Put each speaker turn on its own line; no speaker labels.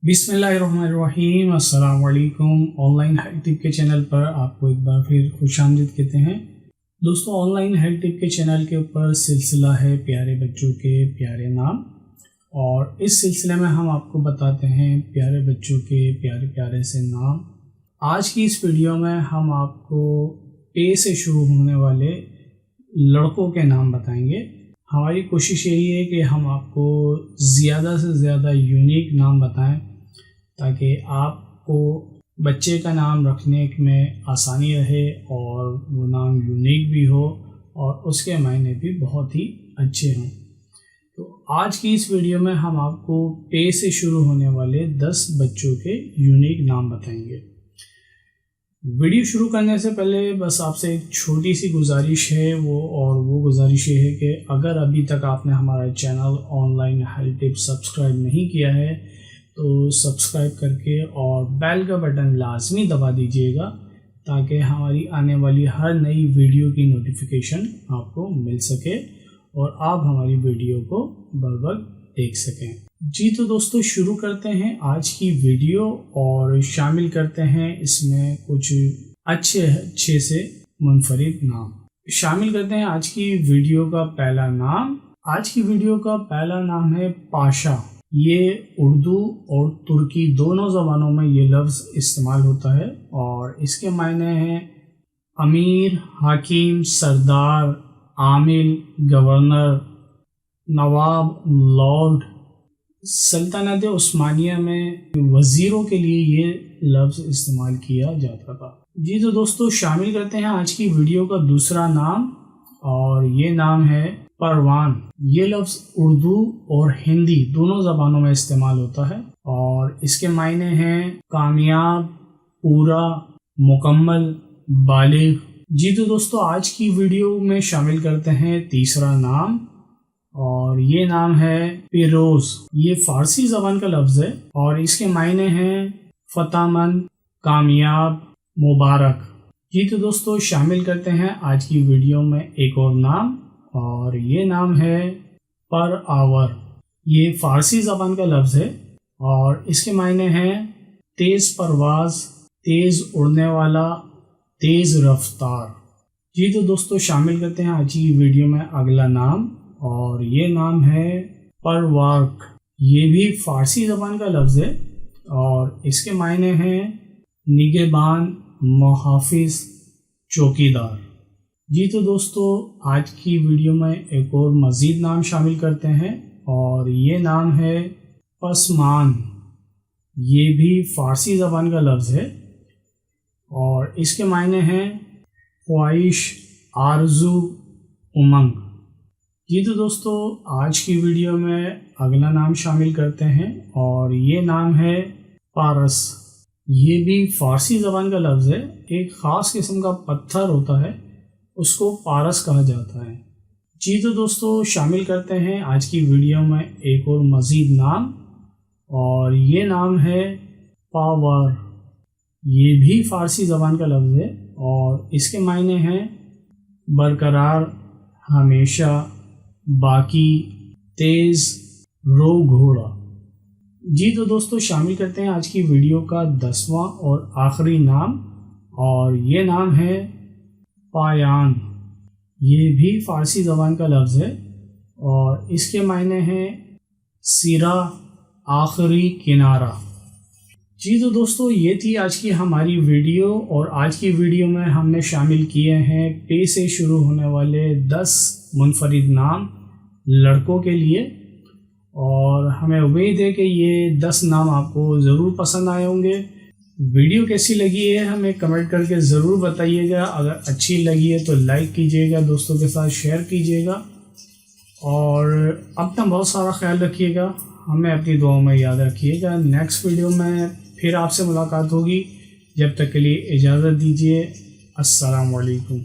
बिस्मिल्लाहिर्रहमानिर्रहीम। अस्सलाम वालेकुम। ऑनलाइन हेल्थ टिप के चैनल पर आपको एक बार फिर खुश आमदीद कहते हैं। दोस्तों, ऑनलाइन हेल्थ टिप के चैनल के ऊपर सिलसिला है प्यारे बच्चों के प्यारे नाम, और इस सिलसिले में हम आपको बताते हैं प्यारे बच्चों के प्यारे प्यारे से नाम। आज की इस वीडियो में हम आपको ए से शुरू होने वाले लड़कों के नाम बताएंगे। हमारी कोशिश यही है कि हम आपको ज़्यादा से ज़्यादा यूनिक नाम बताएं ताकि आपको बच्चे का नाम रखने में आसानी रहे और वो नाम यूनिक भी हो और उसके मायने भी बहुत ही अच्छे हों। तो आज की इस वीडियो में हम आपको पे से शुरू होने वाले 10 बच्चों के यूनिक नाम बताएंगे। वीडियो शुरू करने से पहले बस आपसे एक छोटी सी गुजारिश है, वो गुजारिश ये है कि अगर अभी तक आपने हमारा channel online health tip subscribe नहीं किया है तो सब्सक्राइब करके और बेल का बटन लाजमी दबा दीजिएगा ताकि हमारी आने वाली हर नई वीडियो की नोटिफिकेशन आपको मिल सके और आप हमारी वीडियो को बर वक्त देख सकें। जी तो दोस्तों, शुरू करते हैं आज की वीडियो और शामिल करते हैं इसमें कुछ अच्छे से मुनफरिद नाम। शामिल करते हैं आज की वीडियो का पहला नाम। आज की वीडियो का पहला नाम है पाशा। ये उर्दू और तुर्की दोनों ज़बानों में ये लफ्ज़ इस्तेमाल होता है और इसके मायने हैं अमीर, हाकिम, सरदार, आमिल, गवर्नर, नवाब, लॉर्ड। सल्तनत उस्मानिया में वज़ीरों के लिए ये लफ्ज़ इस्तेमाल किया जाता था। जी तो दोस्तों, शामिल करते हैं आज की वीडियो का दूसरा नाम, और ये नाम है परवान। ये लफ्ज़ उर्दू और हिंदी दोनों ज़बानों में इस्तेमाल होता है और इसके मायने हैं कामयाब, पूरा, मुकम्मल, बालिग। जी तो दोस्तों, आज की वीडियो में शामिल करते हैं तीसरा नाम, और ये नाम है फिरोज। ये फारसी ज़बान का लफ्ज़ है और इसके मायने हैं फतामंद, कामयाब, मुबारक। जी तो दोस्तों, शामिल करते हैं आज की वीडियो में एक और नाम, और ये नाम है पर आवर। ये फ़ारसी ज़बान का लफ्ज़ है और इसके मायने हैं तेज़ परवाज़, तेज़ उड़ने वाला, तेज़ रफ्तार। जी तो दोस्तों, शामिल करते हैं आज की वीडियो में अगला नाम, और ये नाम है परवार्क। ये भी फ़ारसी ज़बान का लफ्ज़ है और इसके मायने हैं निगहबान, मुहाफ़िज़, चौकीदार। जी तो दोस्तों, आज की वीडियो में एक और मज़ीद नाम शामिल करते हैं, और ये नाम है पसमान। ये भी फ़ारसी ज़बान का लफ्ज़ है और इसके मायने हैं ख्वाहिश, आरज़ू, उमंग। जी तो दोस्तों, आज की वीडियो में अगला नाम शामिल करते हैं, और ये नाम है पारस। ये भी फ़ारसी ज़बान का लफ्ज़ है। एक ख़ास किस्म का पत्थर होता है, उसको पारस कहा जाता है। जी तो दोस्तों, शामिल करते हैं आज की वीडियो में एक और मज़ीद नाम, और ये नाम है पावर। ये भी फ़ारसी ज़बान का लफ्ज़ है और इसके मायने हैं बरकरार, हमेशा, बाकी, तेज़, रो घोड़ा। जी तो दोस्तों, शामिल करते हैं आज की वीडियो का 10वां और आखिरी नाम, और ये नाम है पायान। ये भी फ़ारसी ज़बान का लफ्ज़ है और इसके मायने हैं सिरा, आखिरी किनारा। जी तो दोस्तों, ये थी आज की हमारी वीडियो, और आज की वीडियो में हमने शामिल किए हैं पे से शुरू होने वाले 10 मुनफरिद नाम लड़कों के लिए, और हमें उम्मीद है कि ये 10 नाम आपको ज़रूर पसंद आए होंगे। वीडियो कैसी लगी है हमें कमेंट करके ज़रूर बताइएगा। अगर अच्छी लगी है तो लाइक कीजिएगा, दोस्तों के साथ शेयर कीजिएगा, और अपना बहुत सारा ख्याल रखिएगा। हमें अपनी दुआओं में याद रखिएगा। नेक्स्ट वीडियो में फिर आपसे मुलाकात होगी। जब तक के लिए इजाज़त दीजिए। अस्सलाम वालेकुम।